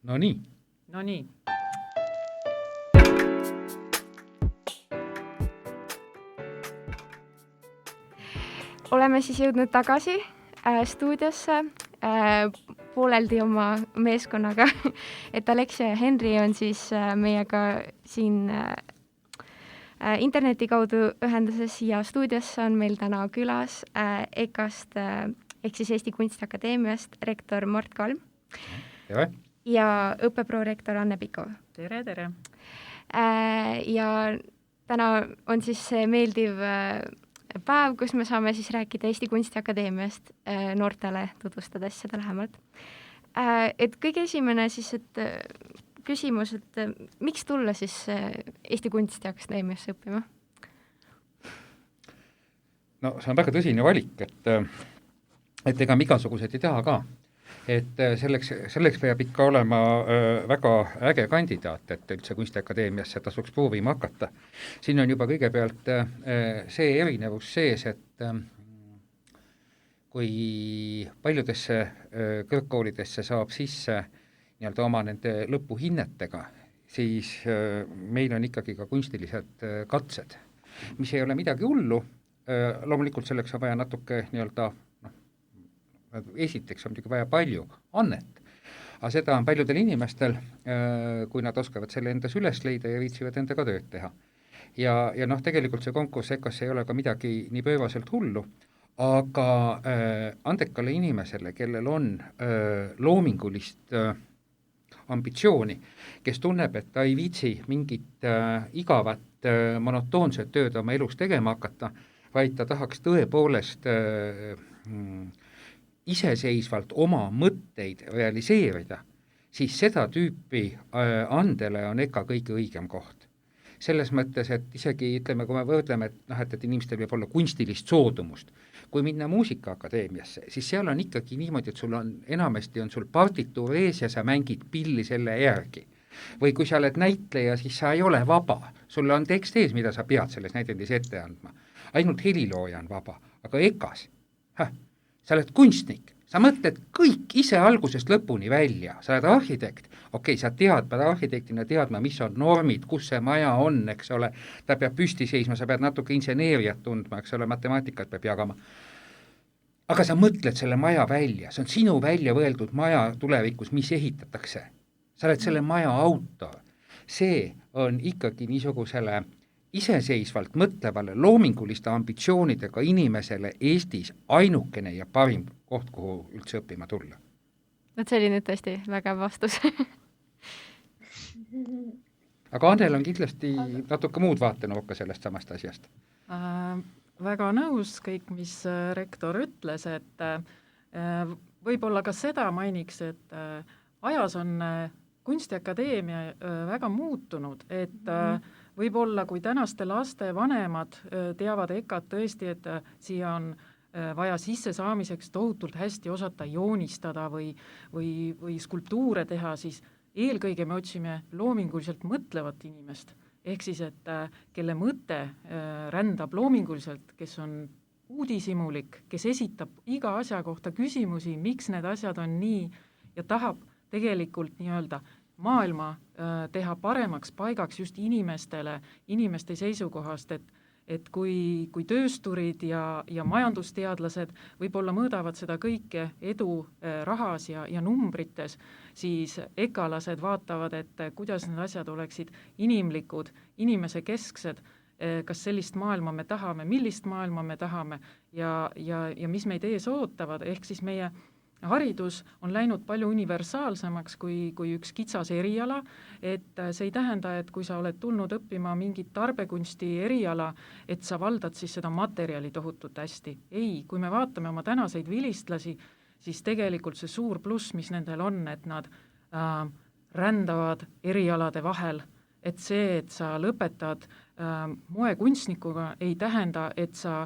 No nii. No nii. Oleme siis jõudnud tagasi stuudiosse pooleldi oma meeskonnaga, et Alexia ja Henri on siis meiega siin interneti kaudu ühenduses ja stuudiosse on meil täna külas EKA-st ehk siis Eesti Kunstiakadeemiast rektor Mart Kalm. Tere. Ja õppeprorektor Anne Pikov. Tere, tere. Ja täna on siis see meeldiv päev, kus me saame siis rääkida Eesti Kunstiakadeemiast noortele, tutvustades seda lähemalt. Et kõige esimene siis, küsimus, miks tulla siis Eesti Kunstiakadeemiasse õppima? No see on väga tõsine valik, et ega igasugused ei taha ka. Et selleks peab ikka olema väga äge kandidaat, et üldse Kunstiakadeemiasse tasuks proovima hakata. Siin on juba kõigepealt see erinevus sees, et kui paljudesse kõrgkoolidesse saab sisse nii-öelda oma nende lõpuhinnetega, siis meil on ikkagi ka kunstilised katsed, mis ei ole midagi hullu. Loomulikult selleks on vaja natuke nii-öelda esiteks on muidugi vaja palju annet, aga seda on paljudel inimestel, kui nad oskavad selle endas üles leida ja viitsivad endaga tööd teha. Ja tegelikult see konkurss EKA-s ei ole ka midagi nii pöövaselt hullu, aga andekale inimesele, kellel on loomingulist ambitsiooni, kes tunneb, et ta ei viitsi mingit igavat monotoonset tööd oma elus tegema hakata, vaid ta tahaks tõepoolest iseseisvalt oma mõtteid realiseerida, siis seda tüüpi andele on EKA kõige õigem koht. Selles mõttes, et isegi ütleme, kui me võrdleme, et inimestel võib olla kunstilist soodumust, kui minna muusikaakadeemiasse, siis seal on ikkagi niimoodi, et enamasti on sul partituur ees ja sa mängid pilli selle järgi. Või kui sa oled näitleja, siis sa ei ole vaba. Sulle on tekst ees, mida sa pead selles näidendis ette andma. Ainult helilooja on vaba, aga EKA-s, sa oled kunstnik, sa mõtled kõik ise algusest lõpuni välja, sa oled arhitekt, okei, sa pead arhitektina teadma, mis on normid, kus see maja on, eks ole, ta peab püsti seisma, sa pead natuke inseneeriat tundma, eks ole, matemaatikat peab jagama. Aga sa mõtled selle maja välja, see on sinu välja võeldud maja tulevikus, mis ehitatakse. Sa oled selle maja autor. See on ikkagi niisugusele iseseisvalt mõtlevale loominguliste ambitsioonidega inimesele Eestis ainukene ja parim koht, kuhu üldse õppima tulla. See oli nüüd tõesti väga vastus. Aga Annel on kindlasti natuke muud vaatenurka sellest samast asjast. Väga nõus kõik, mis rektor ütles, et võib-olla ka seda mainiks, et ajas on Kunstiakadeemia väga muutunud, et võib-olla kui tänaste laste vanemad teavad EKA-t tõesti, et siia on vaja sisse saamiseks tohutult hästi osata joonistada või skulptuure teha, siis eelkõige me otsime loominguliselt mõtlevat inimest. Ehk siis, et kelle mõte rändab loominguliselt, kes on uudishimulik, kes esitab iga asja kohta küsimusi, miks need asjad on nii ja tahab tegelikult nii-öelda maailma teha paremaks paigaks just inimeste seisukohast, et kui töösturid ja majandusteadlased võib-olla mõõdavad seda kõike edu rahas ja numbrites, siis EKA-lased vaatavad, et kuidas need asjad oleksid inimlikud, inimese kesksed, kas sellist maailma me tahame, millist maailma me tahame ja mis meid ees ootavad, ehk siis meie haridus on läinud palju universaalsemaks kui üks kitsas eriala, et see ei tähenda, et kui sa oled tulnud õppima mingit tarbekunsti eriala, et sa valdad siis seda materjali tohutult hästi. Ei, kui me vaatame oma tänaseid vilistlasi, siis tegelikult see suur pluss, mis nendel on, et nad rändavad erialade vahel, et see, et sa lõpetad moekunstnikuga, ei tähenda, et sa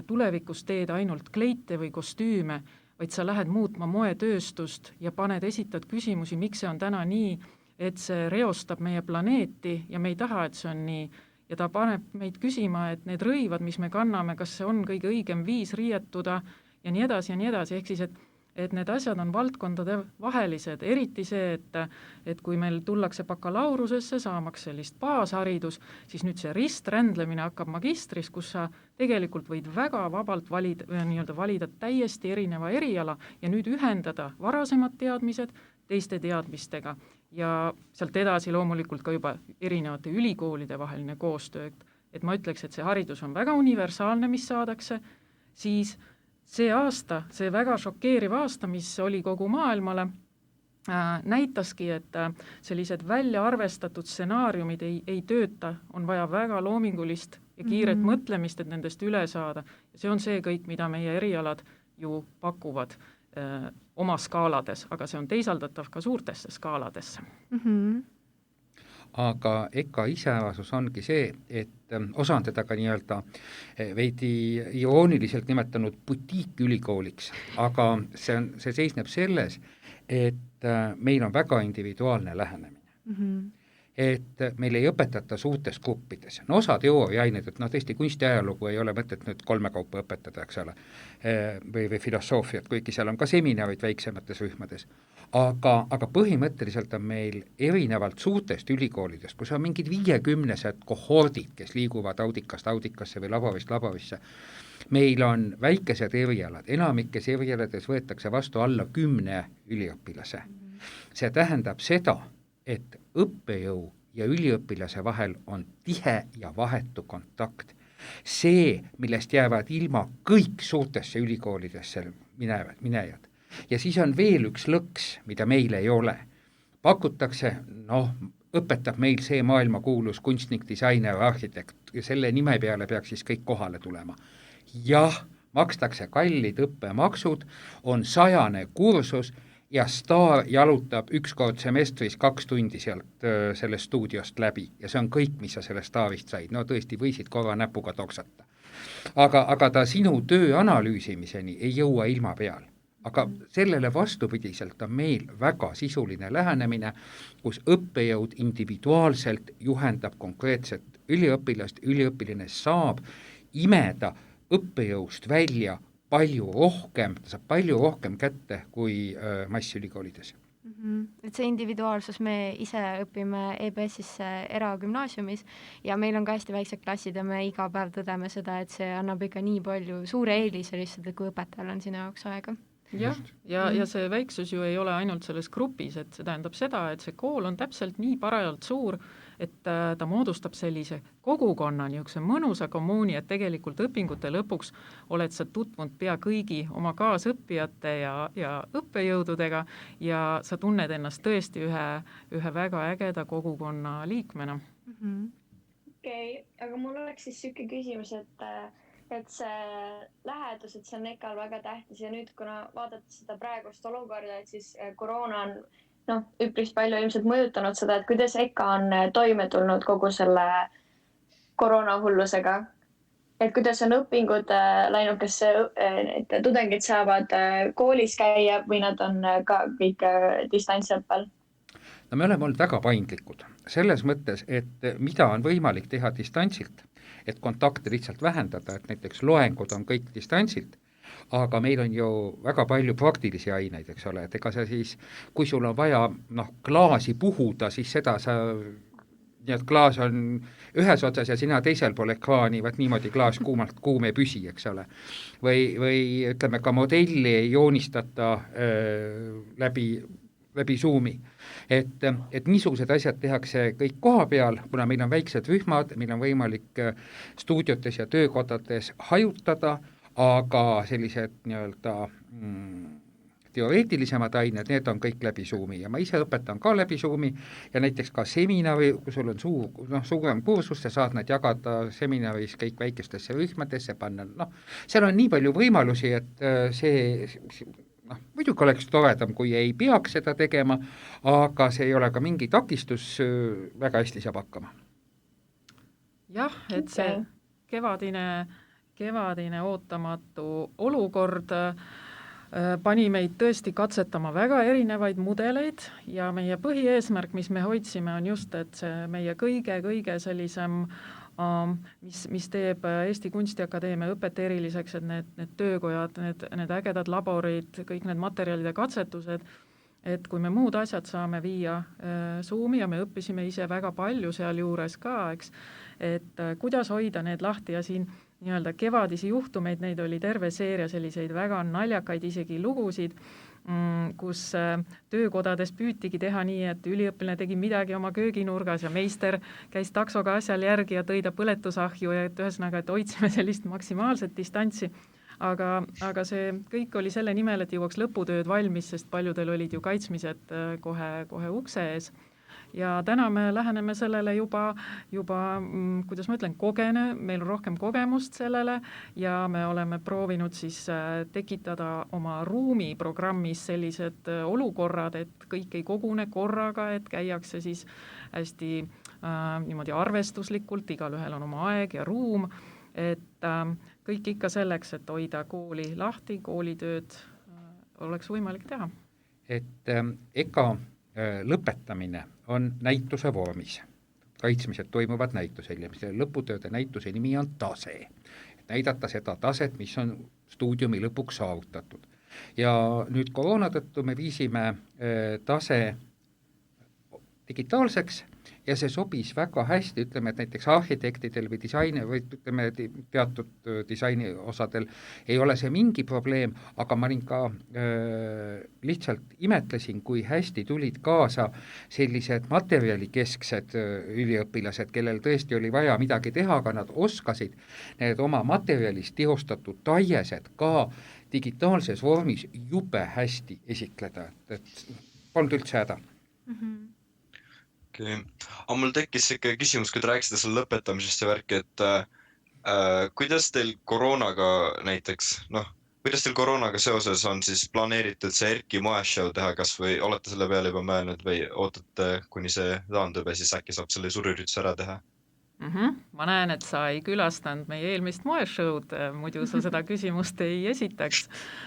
tulevikus teed ainult kleite või kostüüme, vaid sa lähed muutma moetööstust ja esitad küsimusi, miks see on täna nii, et see reostab meie planeeti ja me ei taha, et see on nii. Ja ta paneb meid küsima, et need rõivad, mis me kanname, kas see on kõige õigem viis riietuda ja nii edasi ja nii edasi. Ehk siis, et need asjad on valdkondade vahelised, eriti see, et kui meil tullakse bakalaureusesse saamaks sellist baasharidus, siis nüüd see risträndlemine hakkab magistris, kus sa tegelikult võid väga vabalt valida täiesti erineva eriala ja nüüd ühendada varasemad teadmised teiste teadmistega ja sealt edasi loomulikult ka juba erinevate ülikoolide vaheline koostöö, et ma ütleks, et see haridus on väga universaalne, mis saadakse, siis see aasta, see väga šokeeriv aasta, mis oli kogu maailmale, näitaski, et sellised välja arvestatud stsenaariumid ei tööta, on vaja väga loomingulist ja kiiret mõtlemist, et nendest üle saada. Ja see on see kõik, mida meie erialad ju pakuvad oma skaalades, aga see on teisaldatav ka suurtesse skaaladesse. Aga EKA iseärasus ongi see, et osa on teda ka nii-öelda veidi irooniliselt nimetanud butiikülikooliks, aga see seisneb selles, et meil on väga individuaalne lähenemine. Et meil ei õpetata suurtes gruppides. No osa teooriained, et tõesti kunstiajalugu ei ole mõtet nüüd 3 kaupa õpetada, eks ole, või filosoofiat, kuigi seal on ka seminarid väiksemates rühmades. Aga põhimõtteliselt on meil erinevalt suurtest ülikoolidest, kus on mingid 50 kohordid, kes liiguvad audikast audikasse või laborist laborisse. Meil on väikesed erialad, enamikes erialades võetakse vastu alla 10 üliõpilase. See tähendab seda, et õppejõu ja üliõpilase vahel on tihe ja vahetu kontakt. See, millest jäävad ilma kõik suurtesse ülikoolidesse minejad. Ja siis on veel üks lõks, mida meil ei ole. Pakutakse, õpetab meil see maailmakuulus kunstnik, disainer, arhitekt ja selle nime peale peaks siis kõik kohale tulema. Jah, makstakse kallid õppemaksud, on 100 kursus ja staar jalutab 1 kord semestris 2 tundi sealt sellest stuudiost läbi ja see on kõik, mis sa sellest staarist said. No tõesti, võisid korra näpuga toksata. Aga ta sinu töö analüüsimiseni ei jõua ilma peal. Aga sellele vastupidiselt on meil väga sisuline lähenemine, kus õppejõud individuaalselt juhendab konkreetset üliõpilast, üliõpiline saab imeda õppejõust välja palju rohkem, ta saab palju rohkem kätte kui massülikoolides. Et see individuaalsus, me ise õpime EBS-is eragümnaasiumis ja meil on ka hästi väiksed klassid ja me iga päev tõdeme seda, et see annab ikka nii palju suure eelise lihtsalt, et kui õpetajal on sinu jaoks aega. Jah, ja see väiksus ju ei ole ainult selles grupis, et see tähendab seda, et see kool on täpselt nii parajalt suur, et ta moodustab sellise kogukonna, niisuguse mõnusa kommuuni, et tegelikult õpingute lõpuks oled sa tutvunud pea kõigi oma kaasõppijate ja õppejõududega ja sa tunned ennast tõesti ühe väga ägeda kogukonna liikmena. Okei, aga mul oleks siis siuke küsimus, et see lähedus, et see on EKA-l väga tähtis ja nüüd, kuna vaadata seda praegust olukorda, et siis koroona on üpris palju ilmselt mõjutanud seda, et kuidas EKA on toime tulnud kogu selle koroonahullusega. Et kuidas on õpingud läinud, kas tudengid saavad koolis käia või nad on ka kõik distantsõppel? No me oleme olnud väga paindlikud selles mõttes, et mida on võimalik teha distantsilt, et kontakte lihtsalt vähendada, et näiteks loengud on kõik distantsilt, aga meil on ju väga palju praktilisi aineid, eks ole, et ega sa siis, kui sul on vaja klaasi puhuda, siis seda nii et klaas on ühes otsas ja sina teisel pool ekraani, vaat niimoodi klaas kuum ei püsi, eks ole. Või ütleme ka modelli ei joonistata läbi Zoomi. Et niisugused asjad tehakse kõik koha peal, kuna meil on väiksed rühmad, meil on võimalik stuudiotes ja töökodades hajutada, aga sellised nii-öelda teoreetilisemad ained, need on kõik läbi Zoomi ja ma ise õpetan ka läbi Zoomi ja näiteks ka seminari, kui sul on suurem kursus, sa saad nad jagada seminaris kõik väikestesse rühmadesse, panna, seal on nii palju võimalusi, et see muidugi oleks toredam, kui ei peaks seda tegema, aga see ei ole ka mingi takistus, väga hästi saab hakkama. Jah, et see kevadine ootamatu olukord pani meid tõesti katsetama väga erinevaid mudeleid ja meie põhieesmärk, mis me hoidsime, on just, et see meie kõige sellisem mis teeb Eesti Kunstiakadeemia õpet eriliseks, et need töökojad, need ägedad laborid, kõik need materjalid ja katsetused, et kui me muud asjad saame viia Zoomi ja me õppisime ise väga palju sealjuures ka, eks, et kuidas hoida need lahti ja siin nii-öelda kevadisi juhtumeid, neid oli terve seeria selliseid väga naljakaid isegi lugusid, kus töökodades püütigi teha nii, et üliõpilane tegi midagi oma kööginurgas ja meister käis taksoga asjal järgi ja tõi ta põletusahju ja et ühesõnaga, et hoidsime sellist maksimaalset distantsi. Aga see kõik oli selle nimel, et jõuaks lõputööd valmis, sest paljudel olid ju kaitsmised kohe ukse ees. Ja täna me läheneme sellele juba, kuidas ma ütlen, meil on rohkem kogemust sellele ja me oleme proovinud siis tekitada oma ruumiprogrammis sellised olukorrad, et kõik ei kogune korraga, et käiakse siis hästi niimoodi arvestuslikult, igalühel on oma aeg ja ruum, et kõik ikka selleks, et hoida kooli lahti, koolitööd oleks võimalik teha. Et ega lõpetamine on näituse vormis. Kaitsmised toimuvad näitusel ja lõputööde näituse nimi on tase. Et näidata seda taset, mis on stuudiumi lõpuks saavutatud. Ja nüüd koroona tõttu me viisime tase digitaalseks ja see sobis väga hästi, ütleme, et näiteks arhitektidel või disaini või ütleme, teatud disaini osadel ei ole see mingi probleem, aga ma olin ka lihtsalt imetlesin, kui hästi tulid kaasa sellised materjalikesksed üliõpilased, kellel tõesti oli vaja midagi teha, aga nad oskasid need oma materjalist teostatud taiesed ka digitaalses vormis jube hästi esitleda, et polnud üldse häda. Okay. Aga mul tekkis ikka küsimus, kui te rääkisite selle lõpetamisest ja värki, et kuidas teil koroonaga näiteks, kuidas teil koroonaga seoses on siis planeeritud see Erki moeshow teha, kas või olete selle peale juba mõelnud või ootate, kuni see taandub ja siis äkki saab selle suurürituse ära teha? Ma näen, et sa ei külastanud meie eelmist moeshow'd, muidu sa seda küsimust ei esitaks,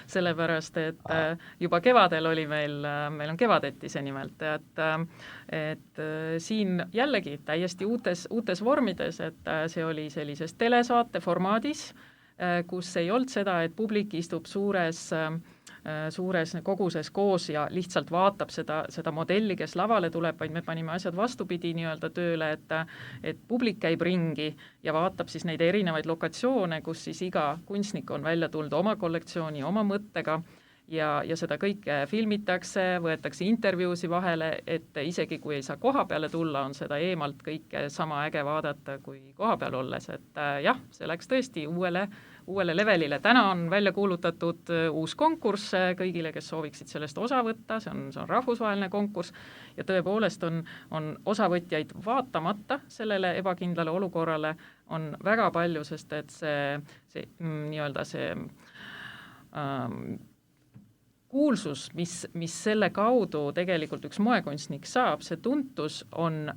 sellepärast, et juba kevadel oli meil on kevadeti see nimelt, et siin jällegi täiesti uutes vormides, et see oli sellises telesaate formaadis, kus ei olnud seda, et publik istub suures koguses koos ja lihtsalt vaatab seda modelli, kes lavale tuleb, vaid me panime asjad vastupidi nii-öelda tööle, et publik käib ringi ja vaatab siis neid erinevaid lokatsioone, kus siis iga kunstnik on välja tulnud oma kollektsiooni, oma mõttega ja seda kõike filmitakse, võetakse intervjuusi vahele, et isegi kui ei saa koha peale tulla, on seda eemalt kõike sama äge vaadata kui koha peal olles, et jah, see läks tõesti uuele levelile. Täna on välja kuulutatud uus konkurss kõigile, kes sooviksid sellest osa võtta, see on rahvusvaheline konkurss ja tõepoolest on osavõtjaid vaatamata sellele ebakindlale olukorrale on väga palju, sest et see nii-öelda see kuulsus, mis selle kaudu tegelikult üks moekunstnik saab, see tuntus on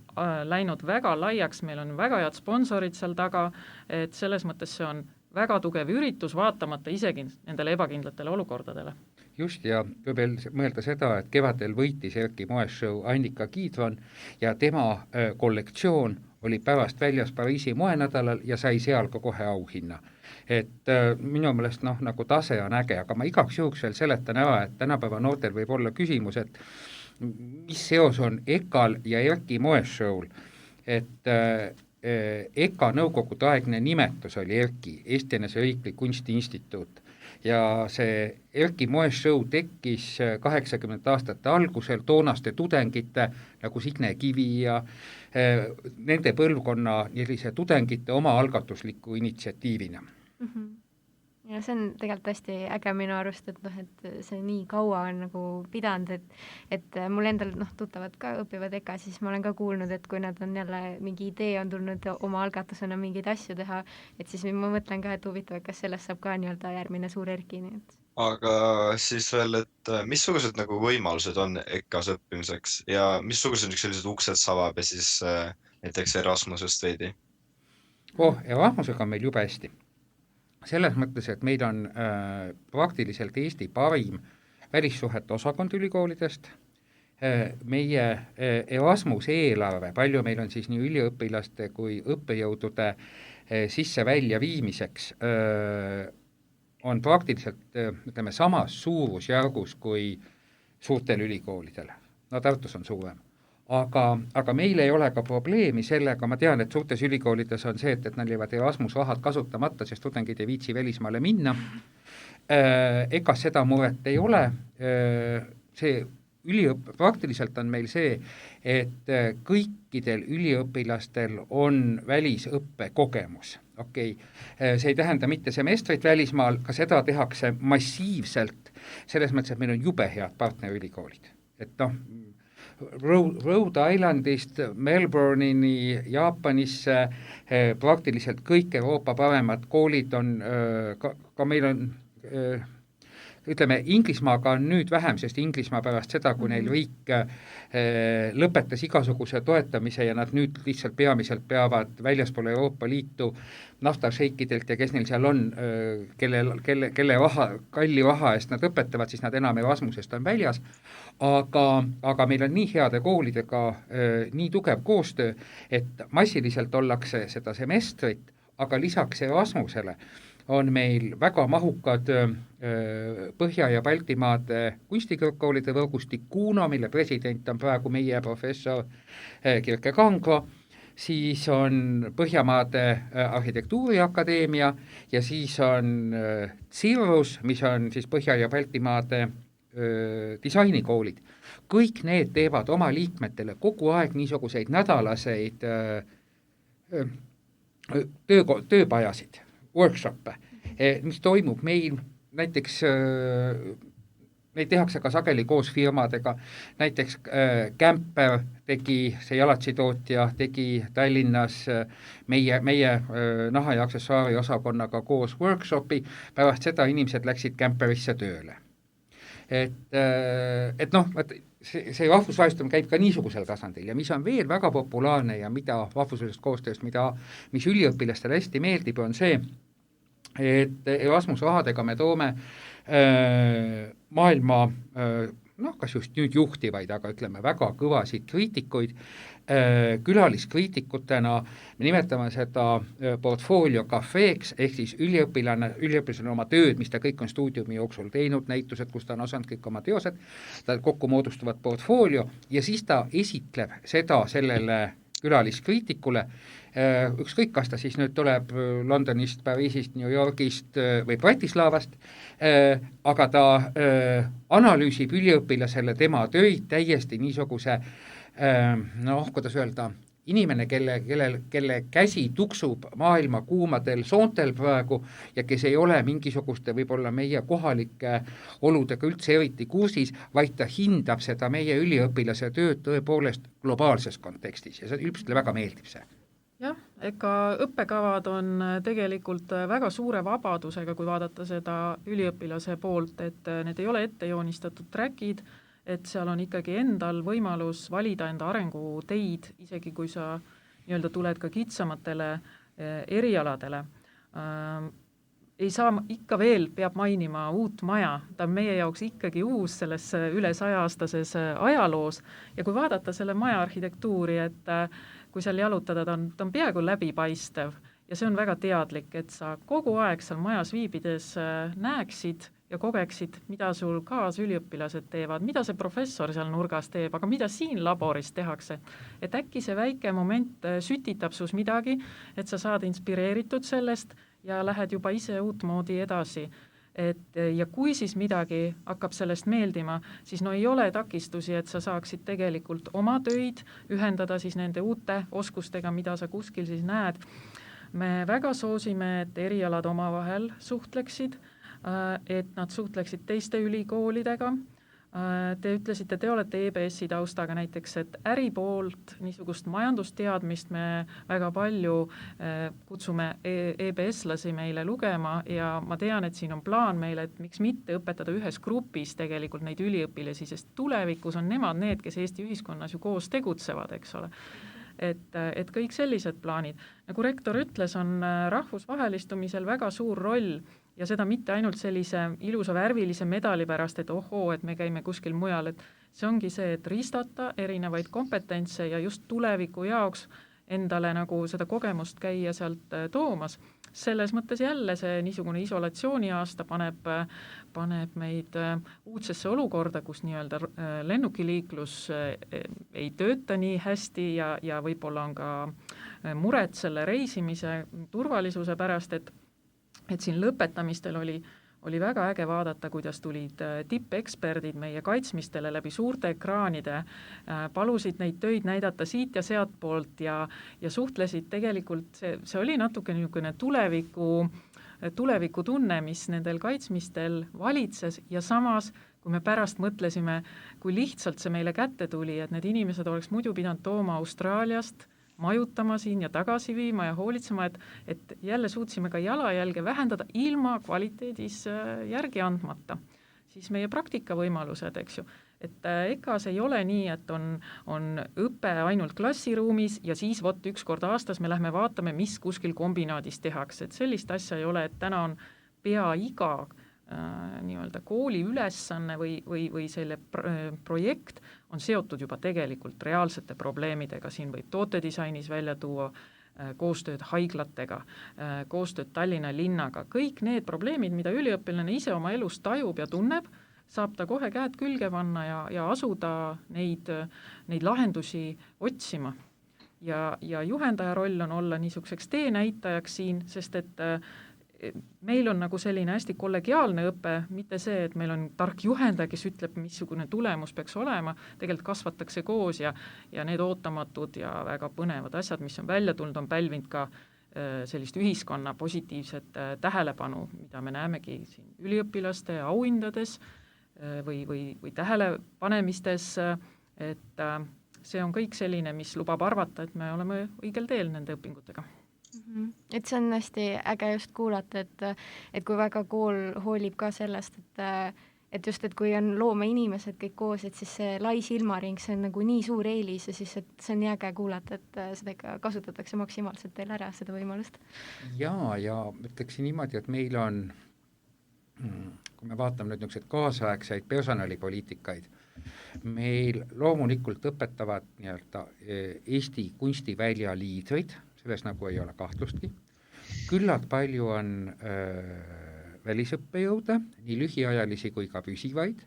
läinud väga laiaks, meil on väga head sponsorid seal taga, et selles mõttes see on väga tugev üritus, vaatamata isegi nendele ebakindlatele olukordadele. Just, ja kui veel mõelda seda, et kevadel võitis Erki moeshow Annika Kiidron ja tema kollektsioon oli pärast väljas Pariisi moenädalal ja sai seal ka kohe auhinna. Et minu meelest nagu tase on äge, aga ma igaks juhuks veel seletan ära, et tänapäeva noortel võib olla küsimus, et mis seos on EKA-l ja Erki moeshow'l, et EKA nõukogude aegne nimetus oli Erki, Eesti NSV Riiklik Kunstiinstituut ja see Erki moeshow tekkis 80 aastate algusel toonaste tudengite nagu Signe Kivi ja nende põlvkonna tudengite omaalgatusliku initsiatiivina. Ja see on tegelikult hästi äge minu arust, et see nii kaua on nagu pidanud, et mul endal tuttavad ka õpivad EKA, siis ma olen ka kuulnud, et kui nad on jälle mingi idee on tulnud oma algatusena mingeid asju teha, et siis ma mõtlen ka, et huvitav, kas sellest saab ka nii-öelda järgmine suur Erki. Aga siis veel, et missugused nagu võimalused on EKA-s õppimiseks ja missugused sellised uksed savab ja siis näiteks Erasmusest veidi? Erasmusega on meil jube hästi. Selles mõttes, et meil on praktiliselt Eesti parim välissuhete osakond ülikoolidest meie Erasmus eelarve, palju meil on siis nii üliõpilaste kui õppejõudude sisse-välja viimiseks, on praktiliselt, ütleme, samas suurusjärgus kui suurtel ülikoolidel. No Tartus on suurem. Aga meil ei ole ka probleemi sellega, ma tean, et suurtes ülikoolides on see, et neil jäävad Erasmus rahad kasutamata, sest tudengid ei viitsi välismaale minna. Ega seda muret ei ole. See praktiliselt on meil see, et kõikidel üliõpilastel on välisõppe kogemus. Okei. See ei tähenda mitte semestrit välismaal, ka seda tehakse massiivselt, selles mõttes, et meil on jube head partnerülikoolid. Et noh, Rhode Islandist Melbourne'ini, Jaapanisse, praktiliselt kõik Euroopa paremad koolid on, ka meil on, ütleme, Inglismaaga on nüüd vähem, sest Inglismaa pärast seda, kui neil riik lõpetas igasuguse toetamise ja nad nüüd lihtsalt peamiselt peavad väljaspool Euroopa Liitu naftašeikidelt ja kes neil seal on, kelle kalli raha eest nad õpetavad, siis nad enam Erasmusest on väljas, aga meil on nii heade koolidega nii tugev koostöö, et massiliselt ollakse seda semestrit, aga lisaks Erasmusele on meil väga mahukad Põhja- ja Baltimaade kunstikõrgkoolide võrgustik Kuno, mille president on praegu meie professor Kirke Kangro, siis on Põhjamaade Arhitektuuriakadeemia ja siis on CIRRUS, mis on siis Põhja- ja Baltimaade disainikoolid. Kõik need teevad oma liikmetele kogu aeg niisuguseid nädalaseid tööpajasid, workshop'e, mis toimub meil näiteks, neid tehakse ka sageli koos firmadega, näiteks Camper tegi, see jalatsitootja tegi Tallinnas meie naha- ja aksessuaari osakonnaga koos workshopi, pärast seda inimesed läksid Camperisse tööle. Et noh, see rahvusvahelistumine käib ka niisugusel tasandil ja mis on veel väga populaarne ja mida rahvusvahelisest koostööst, mis üliõpilastele hästi meeldib, on see, et Erasmus rahadega me toome maailma, kas just nüüd juhtivaid, aga ütleme väga kõvasid kriitikuid, külaliskriitikutena, me nimetame seda portfolio kafeeks, ehk siis üliõpilasel oma tööd, mis ta kõik on stuudiumi jooksul teinud, näitused, kus ta on osanud kõik oma teosed, ta kokku moodustuvad portfolio ja siis ta esitleb seda sellele külaliskriitikule, ükskõik, kas ta siis nüüd tuleb Londonist, Pariisist, New Yorgist või Bratislavast, aga ta analüüsib üliõpilasele tema töid täiesti niisuguse, kuidas öelda, inimene, kelle käsi tuksub maailma kuumadel soontel praegu ja kes ei ole mingisuguste võib-olla meie kohalike oludega üldse eriti kursis, vaid ta hindab seda meie üliõpilase tööd tõepoolest globaalses kontekstis ja see üldiselt väga meeldib see. Jah, ega õppekavad on tegelikult väga suure vabadusega, kui vaadata seda üliõpilase poolt, et need ei ole ette joonistatud trackid, et seal on ikkagi endal võimalus valida enda arenguteid, isegi kui sa nii-öelda tuled ka kitsamatele erialadele. Ei saa, ikka veel peab mainima uut maja, ta on meie jaoks ikkagi uus selles üle 100-aastases ajaloos ja kui vaadata selle maja arhitektuuri, et kui seal jalutada, ta on peaaegu läbipaistev ja see on väga teadlik, et sa kogu aeg seal majas viibides näeksid ja kogeksid, mida sul kaasüliõpilased teevad, mida see professor seal nurgas teeb, aga mida siin laboris tehakse. Et äkki see väike moment sütitab sus midagi, et sa saad inspireeritud sellest ja lähed juba ise uutmoodi edasi. Ja kui siis midagi hakkab sellest meeldima, siis ei ole takistusi, et sa saaksid tegelikult oma töid ühendada siis nende uute oskustega, mida sa kuskil siis näed. Me väga soosime, et erialad omavahel suhtleksid, et nad suhtleksid teiste ülikoolidega. Te ütlesite, te olete EBS-i taustaga näiteks, et äripoolt niisugust majandusteadmist me väga palju kutsume EBS-lasi meile lugema ja ma tean, et siin on plaan meile, et miks mitte õpetada ühes grupis tegelikult neid üliõpilasi, sest tulevikus on nemad need, kes Eesti ühiskonnas ju koos tegutsevad, eks ole. Et kõik sellised plaanid. Nagu rektor ütles, on rahvusvahelistumisel väga suur roll ja seda mitte ainult sellise ilusa värvilise medali pärast, et ohoo, et me käime kuskil mujal, et see ongi see, et ristata erinevaid kompetentse ja just tuleviku jaoks endale nagu seda kogemust käia sealt toomas. Selles mõttes jälle see niisugune isolatsiooniaasta paneb meid uudsesse olukorda, kus nii-öelda lennukiliiklus ei tööta nii hästi ja võib-olla on ka mured selle reisimise turvalisuse pärast, et siin lõpetamistel oli väga äge vaadata, kuidas tulid tippeksperdid meie kaitsmistele läbi suurte ekraanide, palusid neid töid näidata siit ja sealt poolt ja suhtlesid tegelikult, see oli natuke niisugune tuleviku tunne, mis nendel kaitsmistel valitses ja samas, kui me pärast mõtlesime, kui lihtsalt see meile kätte tuli, et need inimesed oleks muidu pidanud tooma Austraaliast, majutama siin ja tagasi viima ja hoolitsema, et jälle suutsime ka jalajälge vähendada ilma kvaliteedis järgi andmata. Siis meie praktikavõimalused, eks ju, et EKA-s ei ole nii, et on õpe ainult klassiruumis ja siis üks kord aastas me lähme vaatame, mis kuskil kombinaadis tehakse, et sellist asja ei ole, et täna on pea iga nii-öelda kooli ülesanne või selle projekt on seotud juba tegelikult reaalsete probleemidega, siin võib tootedisainis välja tuua koostööd haiglatega, koostööd Tallinna linnaga, kõik need probleemid, mida üliõpilane ise oma elus tajub ja tunneb, saab ta kohe käed külge panna ja asuda neid lahendusi otsima. Ja juhendaja roll on olla niisuguseks teenäitajaks siin, sest et meil on nagu selline hästi kollegiaalne õpe, mitte see, et meil on tark juhendaja, kes ütleb, missugune tulemus peaks olema, tegelikult kasvatakse koos ja need ootamatud ja väga põnevad asjad, mis on välja tulnud, on pälvinud ka sellist ühiskonna positiivset tähelepanu, mida me näemegi siin üliõpilaste auhindades või tähelepanemistes, et see on kõik selline, mis lubab arvata, et me oleme õigel teel nende õpingutega. Et see on hästi äge just kuulata, et kui väga kool hoolib ka sellest, et just, et kui on loomeinimesed kõik koos, et siis see lai silmaring, see on nagu nii suur eelis ja siis, et see on nii äge kuulata, et seda ikka kasutatakse maksimaalselt teil ära, seda võimalust. Ja ütleksin niimoodi, et meil on, kui me vaatame nüüd niisuguseid kaasaegseid personalipoliitikaid, meil loomulikult õpetavad nii-öelda Eesti kunstivälja liidrid, selles nagu ei ole kahtlustki. Küllalt palju on välisõppejõude, nii lühiajalisi kui ka püsivaid,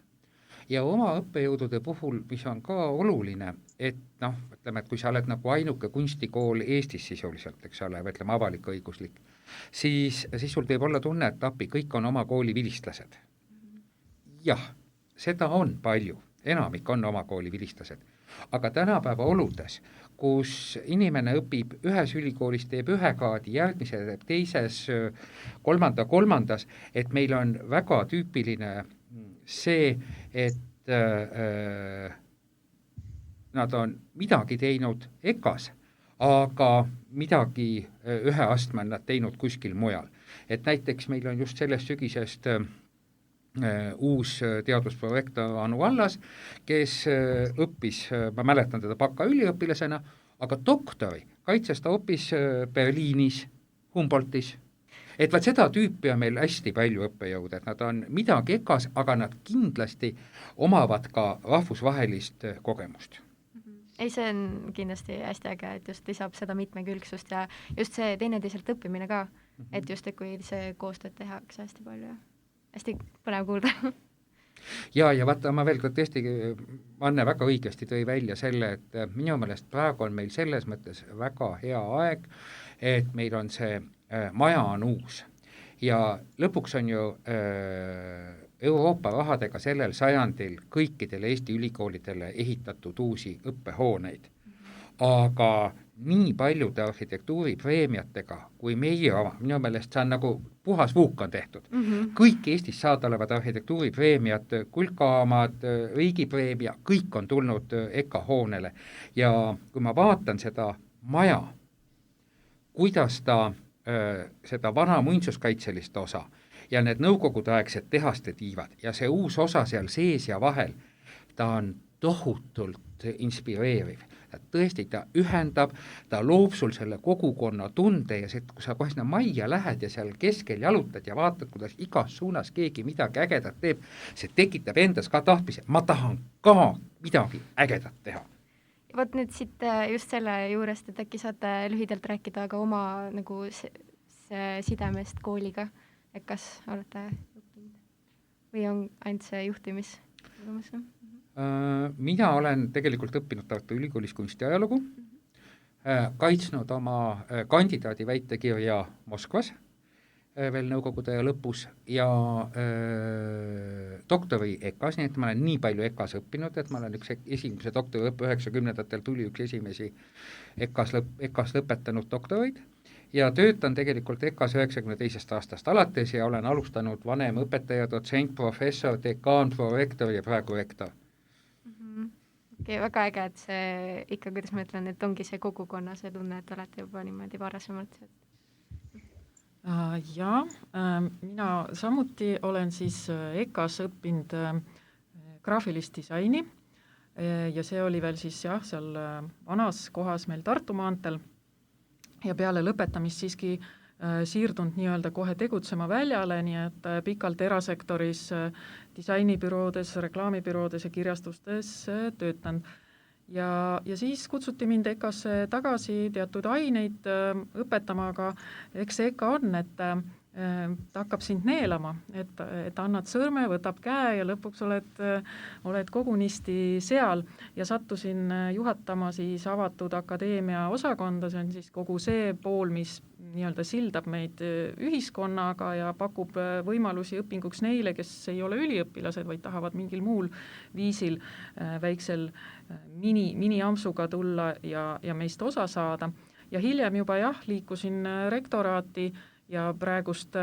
ja oma õppejõudude puhul, mis on ka oluline, et ütleme, et kui sa oled nagu ainuke kunstikool Eestis sisuliselt, eks ole, või ütleme avalik-õiguslik, siis sul võib olla tunne, et appi, kõik on oma kooli vilistlased. Jah, seda on palju, enamik on oma kooli vilistlased, aga tänapäeva oludes, kus inimene õpib ühes ülikoolis, teeb ühe kaadi, järgmise teeb teises, kolmandas, et meil on väga tüüpiline see, et nad on midagi teinud EKA-s, aga midagi ühe astme on nad teinud kuskil mujal. Et näiteks meil on just sellest sügisest uus teadusprojekt Anu Allas, kes õppis, ma mäletan teda bakaüliõpilasena, aga doktori kaitses ta hoopis Berliinis, Humboldtis. Et vaat seda tüüpi on meil hästi palju õppejõude, et nad on midagi EKA-s, aga nad kindlasti omavad ka rahvusvahelist kogemust. Ei, see on kindlasti hästi äge, et just lisab seda mitmekülgsust ja just see teineteiselt õppimine ka, et just, et kui see koostööd tehakse hästi palju ja hästi põnev kuulda. Ja vaata, ma veel kord tõesti, Anne väga õigesti tõi välja selle, et minu meelest praegu on meil selles mõttes väga hea aeg, et meil on see maja on uus ja lõpuks on ju Euroopa rahadega sellel sajandil kõikidele Eesti ülikoolidele ehitatud uusi õppehooneid. Aga nii paljude arhitektuuripreemiatega kui meie oma, minu meelest see on nagu puhas vuuk on tehtud. Kõik Eestis saadalevad arhitektuuripreemiad, kulkaamad, riigipreemia, kõik on tulnud EKA hoonele ja kui ma vaatan seda maja, kuidas ta seda vana muinsuskaitselist osa ja need nõukogudeaegsed tehaste tiivad ja see uus osa seal sees ja vahel, ta on tohutult inspireeriv. Tõesti, ta ühendab, ta loob sul selle kogukonna tunde ja see, kui sa kohe sinna majja lähed ja seal keskel jalutad ja vaatad, kuidas igas suunas keegi midagi ägedat teeb, see tekitab endas ka tahtmise, ma tahan ka midagi ägedat teha. Vot nüüd siit just selle juurest, et äkki saate lühidalt rääkida ka oma nagu sidemest kooliga, et kas olete õppinud või on ainult see juhtimis? Mina olen tegelikult õppinud Tartu Ülikoolis kunstiajalugu, kaitsnud oma kandidaadi väitekirja Moskvas veel nõukogude lõpus ja doktori EKAs, nii et ma olen nii palju EKAs õppinud, et ma olen üks esimese doktoriõppe 90-ndatel tuli üks esimesi EKAs lõpetanud doktoreid ja töötan tegelikult EKAs 92. aastast alates ja olen alustanud vanem õpetaja, dotsent, professor, dekaan, prorektor ja praegu rektor. Okay, väga äge, et see ikka, kuidas ma ütlen, et ongi see kogukonna see tunne, et olete juba niimoodi varasemalt. Ja, mina samuti olen siis EKAs õppinud graafilist disaini ja see oli veel siis jah, seal vanas kohas meil Tartu maanteel ja peale lõpetamist siiski siirdunud nii-öelda kohe tegutsema väljale, nii et pikalt erasektoris disainibüroodes, reklaamibüroodes ja kirjastustes töötanud. Ja siis kutsuti mind EKAsse tagasi teatud aineid õpetama, aga eks see EKA on, et ta hakkab sind neelama, et annad sõrme, võtab käe ja lõpuks oled kogunisti seal ja sattusin juhatama siis avatud akadeemia osakonda, see on siis kogu see pool, mis nii-öelda sildab meid ühiskonnaga ja pakub võimalusi õpinguks neile, kes ei ole üliõpilased, vaid tahavad mingil muul viisil väiksel mini-ampsuga tulla ja meist osa saada. Ja hiljem juba liikusin rektoraati ja praegust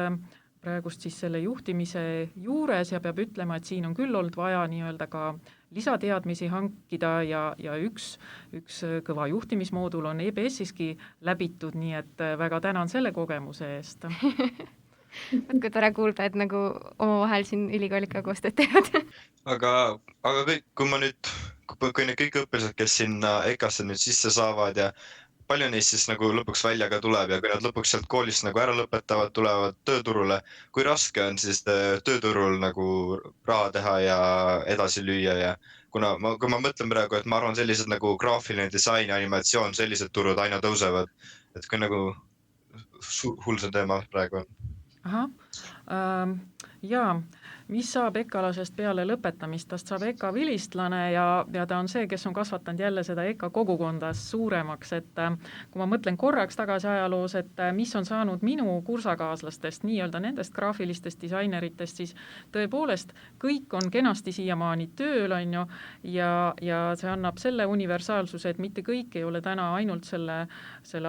siis selle juhtimise juures ja peab ütlema, et siin on küll olnud vaja nii-öelda ka lisateadmisi hankida ja üks kõva juhtimismoodul on EBS-iski läbitud, nii et väga tänan selle kogemuse eest. Kui tore kuulda, et nagu omavahel siin ülikooliga koostööd teevad. Aga kõik, kui need kõik õpilased, kes sinna EKAsse nüüd sisse saavad ja palju neist siis nagu lõpuks välja ka tuleb ja kui nad lõpuks sealt koolist nagu ära lõpetavad, tulevad tööturule, kui raske on siis tööturul nagu raha teha ja edasi lüüa ja kui ma mõtlen praegu, et ma arvan sellised nagu graafiline disain ja animatsioon, sellised turud aina tõusevad, et kui nagu hull see teema praegu on. Jaa, mis saab EKA-lasest peale lõpetamist, tast saab EKA vilistlane ja ta on see, kes on kasvatanud jälle seda EKA kogukondas suuremaks, et kui ma mõtlen korraks tagasi ajaloos, et mis on saanud minu kursakaaslastest, nii-öelda nendest graafilistest disaineritest, siis tõepoolest kõik on kenasti siiamaani tööl, on ju, ja see annab selle universaalsuse, et mitte kõik ei ole täna ainult selle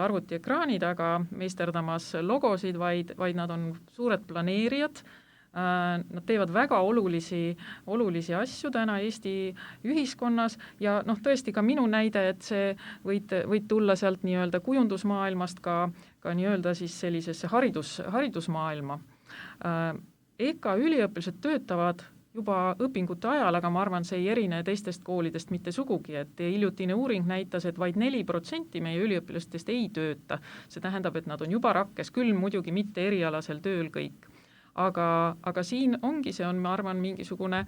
arvutiekraani taga meisterdamas logosid, vaid nad on suured planeerijad. Nad teevad väga olulisi asju täna Eesti ühiskonnas ja tõesti ka minu näide, et see võid tulla sealt nii-öelda kujundusmaailmast ka nii-öelda siis sellisesse haridusmaailma. EKA üliõpilased töötavad juba õpingute ajal, aga ma arvan, see ei erine teistest koolidest mitte sugugi, et hiljutine uuring näitas, et vaid 4% meie üliõpilastest ei tööta. See tähendab, et nad on juba rakkes, küll muidugi mitte erialasel tööl kõik. Aga siin ongi, see on, ma arvan, mingisugune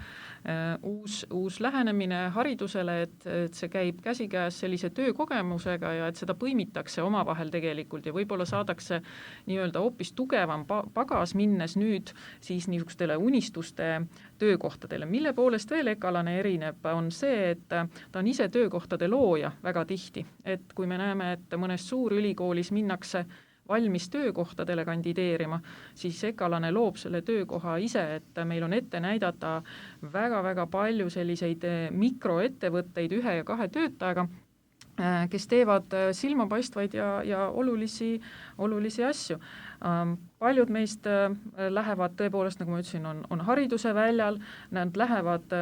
uus lähenemine haridusele, et see käib käsikäes sellise töökogemusega ja et seda põimitakse omavahel tegelikult ja võib-olla saadakse nii-öelda hoopis tugevam pagas minnes nüüd siis niisugustele unistuste töökohtadele. Mille poolest veel EKA-lane erineb, on see, et ta on ise töökohtade looja väga tihti. Et kui me näeme, et mõnes suurülikoolis minnakse valmis töökohtadele kandideerima, siis EKA-lane loob selle töökoha ise, et meil on ette näidata väga-väga palju selliseid mikroettevõtteid 1 ja 2 töötajaga, kes teevad silmapaistvaid ja olulisi asju. Paljud meist lähevad tõepoolest, nagu ma ütlesin, on hariduse väljal, nad lähevad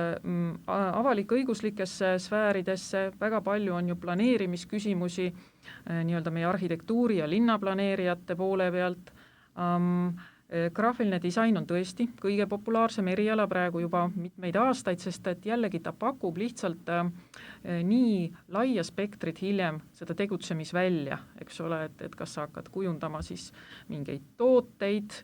avalik-õiguslikesse sfääridesse, väga palju on ju planeerimisküsimusi nii-öelda meie arhitektuuri ja linnaplaneerijate poole pealt graafiline disain on tõesti kõige populaarsem eriala praegu juba mitmeid aastaid, sest et jällegi ta pakub lihtsalt nii laia spektrit hiljem seda tegutsemisvälja, eks ole, et kas sa hakkad kujundama siis mingeid tooteid,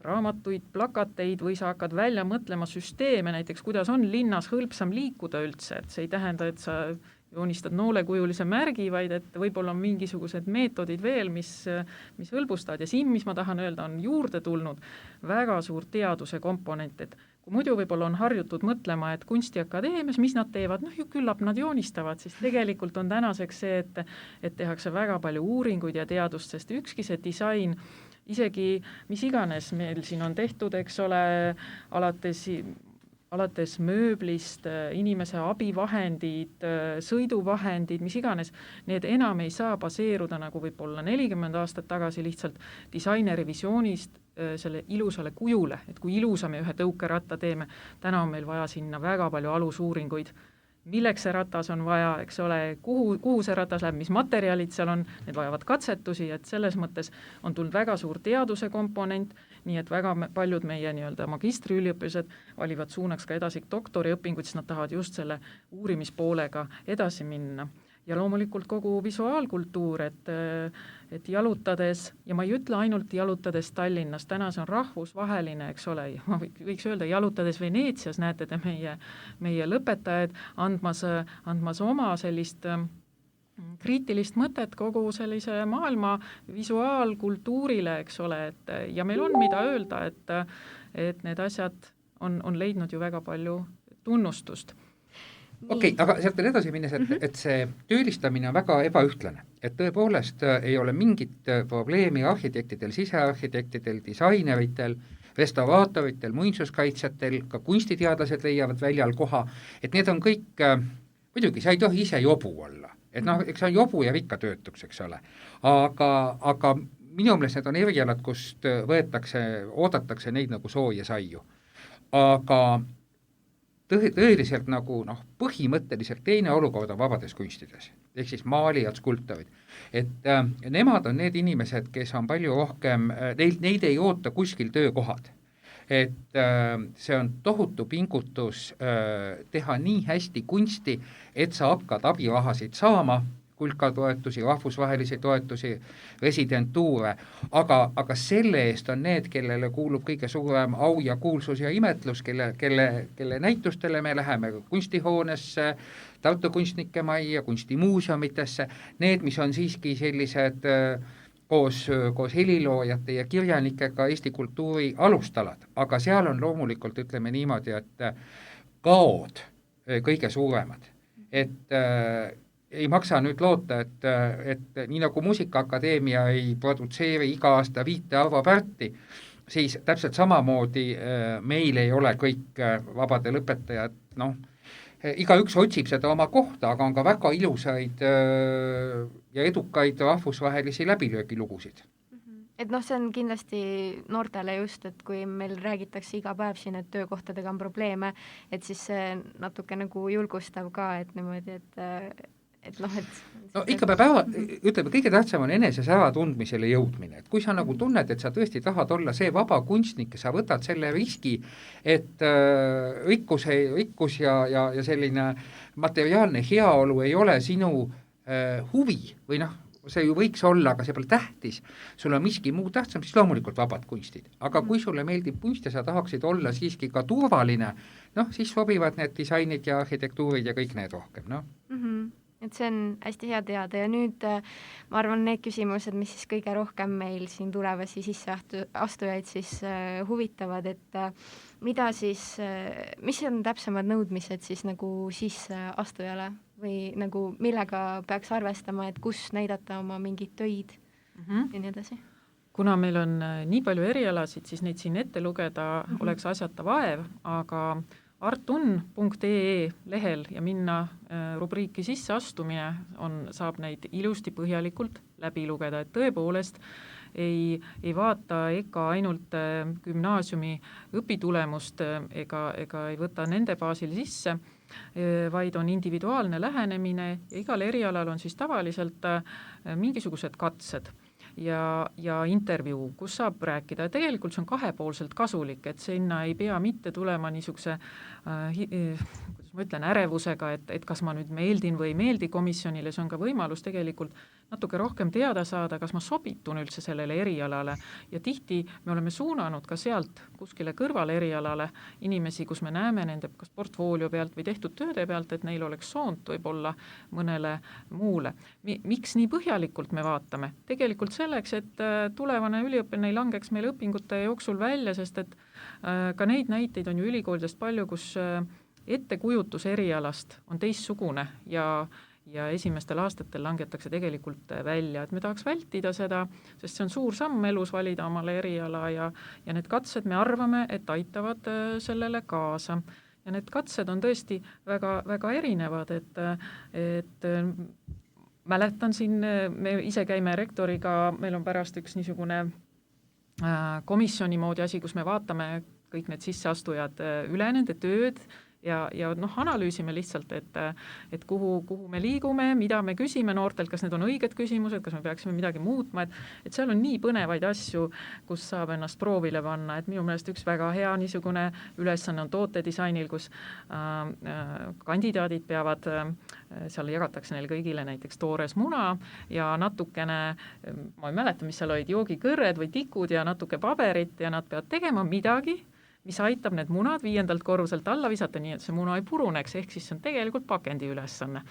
raamatuid, plakateid või sa hakkad välja mõtlema süsteeme, näiteks kuidas on linnas hõlpsam liikuda üldse, et see ei tähenda, et sa joonistad noolekujulise märgi, vaid et võib-olla on mingisugused meetodid veel, mis hõlbustavad ja siin, mis ma tahan öelda, on juurde tulnud väga suur teaduse komponent, et kui muidu võib-olla on harjutud mõtlema, et kunstiakadeemias, mis nad teevad, ju küllap nad joonistavad, siis tegelikult on tänaseks see, et tehakse väga palju uuringuid ja teadust, sest ükski see disain, isegi mis iganes meil siin on tehtud, eks ole, alates mööblist, inimese abivahendid, sõiduvahendid, mis iganes, need enam ei saa baseeruda nagu võib-olla 40 aastat tagasi lihtsalt disaineri visioonist selle ilusale kujule, et kui ilusa me ühe tõukeratta teeme, täna on meil vaja sinna väga palju alusuuringuid, milleks see ratas on vaja, eks ole, kuhu see ratas läheb, mis materjalid seal on, need vajavad katsetusi, et selles mõttes on tulnud väga suur teaduse komponent, nii et väga paljud meie nii-öelda magistriüliõpilased valivad suunaks ka edasi doktoriõpinguid, siis nad tahavad just selle uurimispoolega edasi minna. Ja loomulikult kogu visuaalkultuur, et jalutades, ja ma ei ütle ainult jalutades Tallinnas, täna see on rahvusvaheline, eks ole, ma võiks öelda, jalutades Veneetsias näete te meie lõpetajaid andmas oma sellist kriitilist mõtet kogu sellise maailma visuaalkultuurile, eks ole, ja meil on mida öelda, et need asjad on leidnud ju väga palju tunnustust. Okei, aga sealt veel edasi minnes, et see töölistamine on väga ebaühtlane, et tõepoolest ei ole mingit probleemi arhitektidel, sisearhitektidel, disaineritel, restauraatoritel, muinsuskaitsjatel, ka kunstiteadlased leiavad väljal koha, et need on kõik, muidugi sa ei tohi ise jobu olla, et eks on jobu ja ikka töötuks, eks ole, aga minu meelest need on erialad, kust oodatakse neid nagu sooja saiu, aga tõeliselt nagu põhimõtteliselt teine olukord on vabades kunstides, ehk siis maalijad, skulptorid. Et nemad on need inimesed, kes on palju rohkem, neid ei oota kuskil töökohad. Et see on tohutu pingutus teha nii hästi kunsti, et sa hakkad abirahasid saama, kulkatoetusi, rahvusvahelisi toetusi, residentuure, aga selle eest on need, kellele kuulub kõige suurem au ja kuulsus ja imetlus, kelle näitustele me läheme kunstihoonesse, Tartu kunstnike majja, kunstimuuseumitesse, need, mis on siiski sellised koos heliloojate ja kirjanikega Eesti kultuuri alustalad, aga seal on loomulikult, ütleme niimoodi, et kaod kõige suuremad, et ei maksa nüüd loota, et nii nagu Muusikaakadeemia ei produtseeri iga aasta 5 Arvo Pärti, siis täpselt samamoodi meil ei ole kõik vabade lõpetajad, igaüks otsib seda oma kohta, aga on ka väga ilusaid ja edukaid rahvusvahelisi läbilöögilugusid. Et see on kindlasti noortele just, et kui meil räägitakse iga päev siin, et töökohtadega on probleeme, et siis see natuke nagu julgustav ka, et niimoodi, ikka peab ütleme, kõige tähtsam on eneses äratundmisele jõudmine, et kui sa nagu tunned, et sa tõesti tahad olla see vaba kunstnik, sa võtad selle riski, et rikkus ja selline materiaalne heaolu ei ole sinu huvi või see ju võiks olla, aga see pole tähtis, sul on miski muu tähtsam, siis loomulikult vabad kunstid. Aga kui sulle meeldib kunst ja sa tahaksid olla siiski ka turvaline, siis sobivad need disainid ja arhitektuurid ja kõik need rohkem, Et see on hästi hea teada ja nüüd ma arvan, need küsimused, mis siis kõige rohkem meil siin tulevasi sisseastujaid siis huvitavad, et mis on täpsemad nõudmised siis nagu sisseastujale või nagu millega peaks arvestama, et kus näidata oma mingeid töid ja nii edasi? Kuna meil on nii palju erialasid, siis neid siin ette lugeda oleks asjata vaev, aga artun.ee lehel ja minna rubriiki sisseastumine saab neid ilusti põhjalikult läbi lugeda, et tõepoolest ei vaata ega ainult gümnaasiumi õpitulemust ega ei võta nende baasil sisse, vaid on individuaalne lähenemine ja igal erialal on siis tavaliselt mingisugused katsed. ja intervjuu, kus saab rääkida ja tegelikult see on kahepoolselt kasulik, et sinna ei pea mitte tulema niisuguse kuidas ma ütlen, ärevusega, et kas ma nüüd meeldin või ei meeldi komisjonile, see on ka võimalus tegelikult natuke rohkem teada saada, kas ma sobitun üldse sellele erialale ja tihti me oleme suunanud ka sealt kuskile kõrvale erialale inimesi, kus me näeme nende kas portfoolio pealt või tehtud tööde pealt, et neil oleks soont võib-olla mõnele muule. Miks nii põhjalikult me vaatame? Tegelikult selleks, et tulevane üliõpilane ei langeks meil õpingute jooksul välja, sest et ka neid näiteid on ju ülikoolidest palju, kus ettekujutus erialast on teistsugune ja esimestel aastatel langetakse tegelikult välja, et me tahaks vältida seda, sest see on suur samm elus valida omale eriala ja need katsed me arvame, et aitavad sellele kaasa. Ja need katsed on tõesti väga, väga erinevad, et mäletan siin, me ise käime rektoriga, meil on pärast üks niisugune komisjoni moodi asi, kus me vaatame kõik need sisseastujad üle nende tööd, ja analüüsime lihtsalt, et kuhu me liigume, mida me küsime noortelt, kas need on õiged küsimused, kas me peaksime midagi muutma, et seal on nii põnevaid asju, kus saab ennast proovile panna, et minu meelest üks väga hea niisugune ülesanne on tootedisainil, kus kandidaadid peavad, seal jagatakse neile kõigile näiteks toores muna ja natukene, ma ei mäleta, mis seal olid, joogikõrred või tikud ja natuke paberit ja nad peavad tegema midagi, mis aitab need munad 5. korruselt alla visata, nii et see muna ei puruneks, ehk siis see on tegelikult pakendi ülesanne,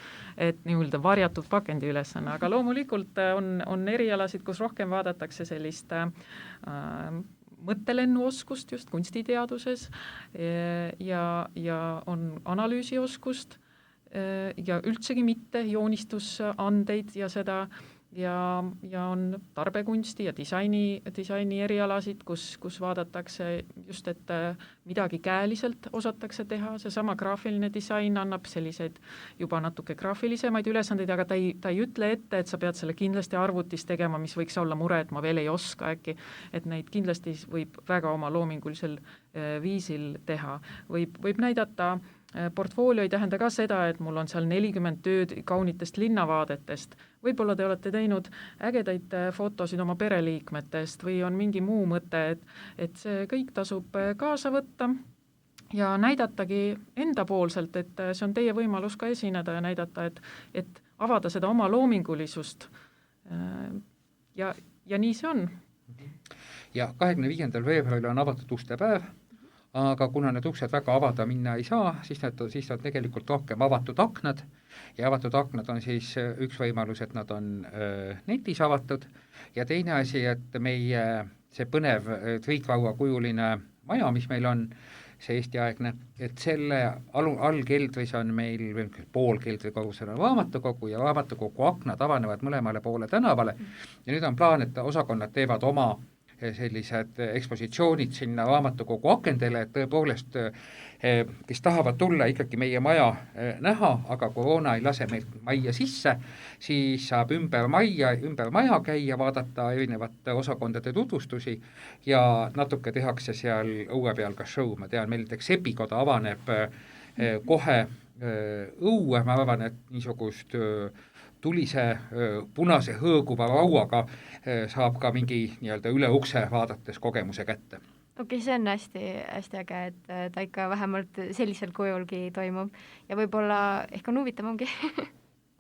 et nii-öelda varjatud pakendi ülesanne, aga loomulikult on erialasid, kus rohkem vaadatakse sellist mõttelennuoskust just kunstiteaduses ja on analüüsioskust ja üldsegi mitte joonistusandeid ja seda ja on tarbekunsti ja disaini erialasid, kus vaadatakse just, et midagi käeliselt osatakse teha, seesama graafiline disain annab selliseid juba natuke graafilisemaid ülesandeid, aga ta ei ütle ette, et sa pead selle kindlasti arvutis tegema, mis võiks olla mure, et ma veel ei oska äkki, et neid kindlasti võib väga oma loomingulisel viisil teha. Võib näidata, portfoolio ei tähenda ka seda, et mul on seal 40 tööd kaunitest linnavaadetest. Võib-olla te olete teinud ägedaid fotosid oma pereliikmetest või on mingi muu mõte, et see kõik tasub kaasa võtta ja näidatagi endapoolselt, et see on teie võimalus ka esineda ja näidata, et avada seda oma loomingulisust. Ja nii see on. Ja 25. veebruaril on avatud ustepäev, aga kuna need uksed väga avada minna ei saa, siis nad tegelikult rohkem avatud aknad ja avatud aknad on siis üks võimalus, et nad on netis avatud ja teine asi, et meie see põnev triikrauakujuline maja, mis meil on, see Eesti-aegne, et selle allkeldris on meil poolkeldri korrusel on raamatukogu ja raamatukogu aknad avanevad mõlemale poole tänavale ja nüüd on plaan, et osakonnad teevad oma sellised ekspositsioonid sinna raamatukogu akendele, et tõepoolest, kes tahavad tulla ikkagi meie maja näha, aga koroona ei lase meilt majja sisse, siis saab ümber maja käia, vaadata erinevate osakondade tutvustusi ja natuke tehakse seal õue peal ka show. Ma tean, meil näiteks Sepikoda avaneb kohe õue, ma arvan, et niisugust tulise punase hõõguva rauaga saab ka mingi nii-öelda üle ukse vaadates kogemuse kätte. Okei, see on hästi äge, et ta ikka vähemalt sellisel kujulgi toimub ja võib-olla ehk on huvitav ongi.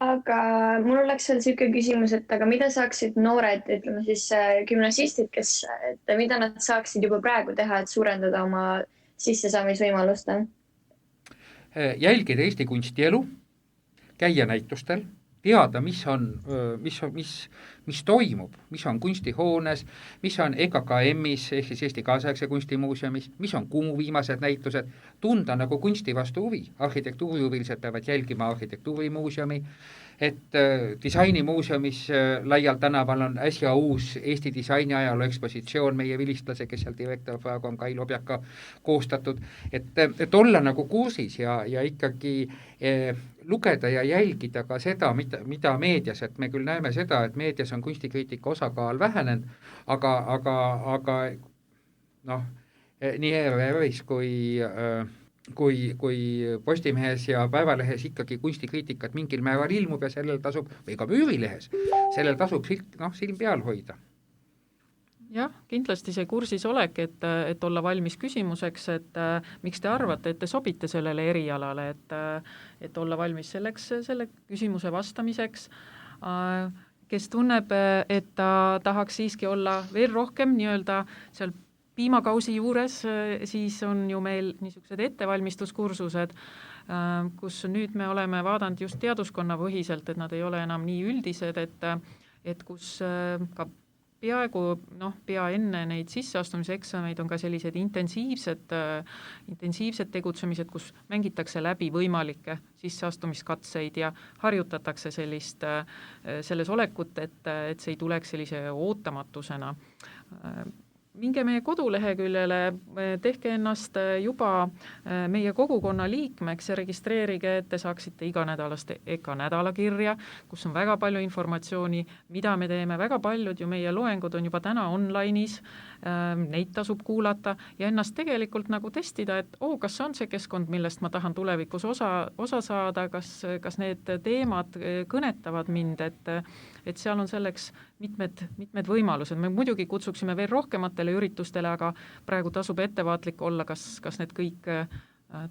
Aga mul oleks veel selline küsimus, et aga mida saaksid noored, ütleme siis gümnasistid, mida nad saaksid juba praegu teha, et suurendada oma sissesaamisvõimaluste? Jälgida Eesti kunstielu, käia näitustel, teada, mis toimub, mis on kunstihoones, mis on EKKM-is ehk siis Eesti Kaasaegse Kunstimuuseumis, mis on Kumu viimased näitused, tunda nagu kunsti vastu huvi. Arhitektuurihuvilised peavad jälgima arhitektuurimuuseumi, et disainimuuseumis laial tänaval on äsja uus Eesti disainiajaloo ekspositsioon, meie vilistlase, kes seal direktor praegu on Kai Lobjaka koostatud, et olla nagu kursis ja ikkagi lugeda ja jälgida ka seda, mida meedias, et me küll näeme seda, et meedias on kunstikriitika osakaal vähenenud, aga noh, nii ERR-is kui Postimehes ja Päevalehes ikkagi kunstikriitikat mingil määral ilmub ja sellel tasub, või ka Müürilehes, sellel tasub silm peal hoida. jah, kindlasti see kursis olek, et olla valmis küsimuseks, et miks te arvate, et te sobite sellele erialale, et olla valmis selle küsimuse vastamiseks. Kes tunneb, et ta tahaks siiski olla veel rohkem nii-öelda seal piimakausi juures, siis on ju meil niisugused ettevalmistuskursused, kus nüüd me oleme vaadanud just teaduskonna põhiselt, et nad ei ole enam nii üldised, et kus ka peaaegu pea enne neid sisseastumiseksameid on ka sellised intensiivsed tegutsemised, kus mängitakse läbi võimalikke sisseastumiskatseid ja harjutatakse selles olekut, et see ei tuleks sellise ootamatusena. Minge meie koduleheküljele, tehke ennast juba meie kogukonna liikmeks ja registreerige, et te saaksite iganädalast EKA nädalakirja, kus on väga palju informatsiooni, mida me teeme, väga paljud ju meie loengud on juba täna online'is, neid tasub kuulata ja ennast tegelikult nagu testida, et kas see on see keskkond, millest ma tahan tulevikus osa saada, kas need teemad kõnetavad mind, et seal on selleks mitmed võimalused. Me muidugi kutsuksime veel rohkematele üritustele, aga praegu tasub ettevaatlik olla, kas need kõik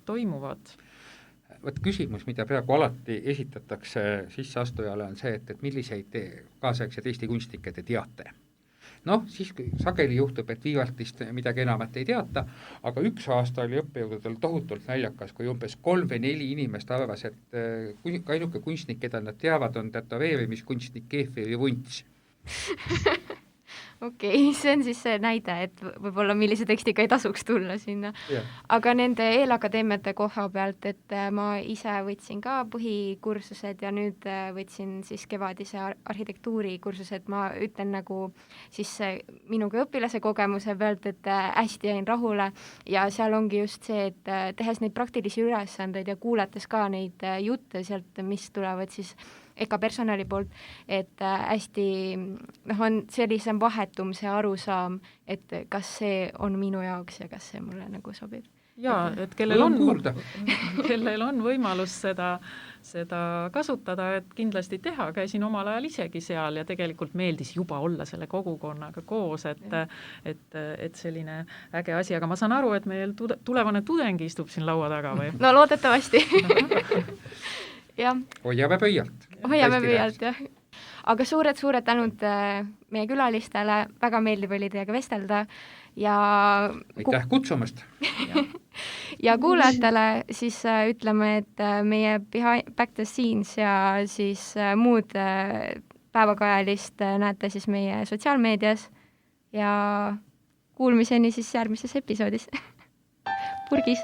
toimuvad. Võt küsimus, mida peaaegu alati esitatakse sisseastujale, on see, et milliseid kaasaegseid Eesti kunstnikke te teate. Siis sageli juhtub, et Viivaltist midagi enamat ei teata, aga üks aasta oli õppejõududel tohutult naljakas, kui umbes 3 või 4 inimest arvas, et ainuke kunstnik, keda nad teavad, on tätoveerimiskunstnik Keefir ja Vunts. Okei, see on siis see näide, et võib-olla millise tekstiga ei tasuks tulla sinna. Aga nende eelakadeemiate koha pealt, et ma ise võtsin ka põhikursused ja nüüd võtsin siis kevadise arhitektuurikursused, ma ütlen nagu siis minuga õpilase kogemuse pealt, et hästi jäin rahule ja seal ongi just see, et tehes neid praktilisi ülesandeid ja kuulates ka neid jutte sealt, mis tulevad siis EKA personali poolt, et hästi on sellise vahetum see arusaam, et kas see on minu jaoks ja kas see mulle nagu sobib. Jaa, et kellel on võimalus seda kasutada, et kindlasti teha, käisin omal ajal isegi seal ja tegelikult meeldis juba olla selle kogukonnaga koos, et selline äge asi, aga ma saan aru, et meil tulevane tudeng istub siin laua taga või? No loodetavasti. Hoiame pöialt, jah. Aga suured tänud meie külalistele, väga meeldiv oli teiega vestelda ja aitäh kutsumast! Ja kuulajatele siis ütleme, et meie Back the Scenes ja siis muud päevakajalist näete siis meie sotsiaalmeedias ja kuulmiseni siis järgmises episoodis. Purgis!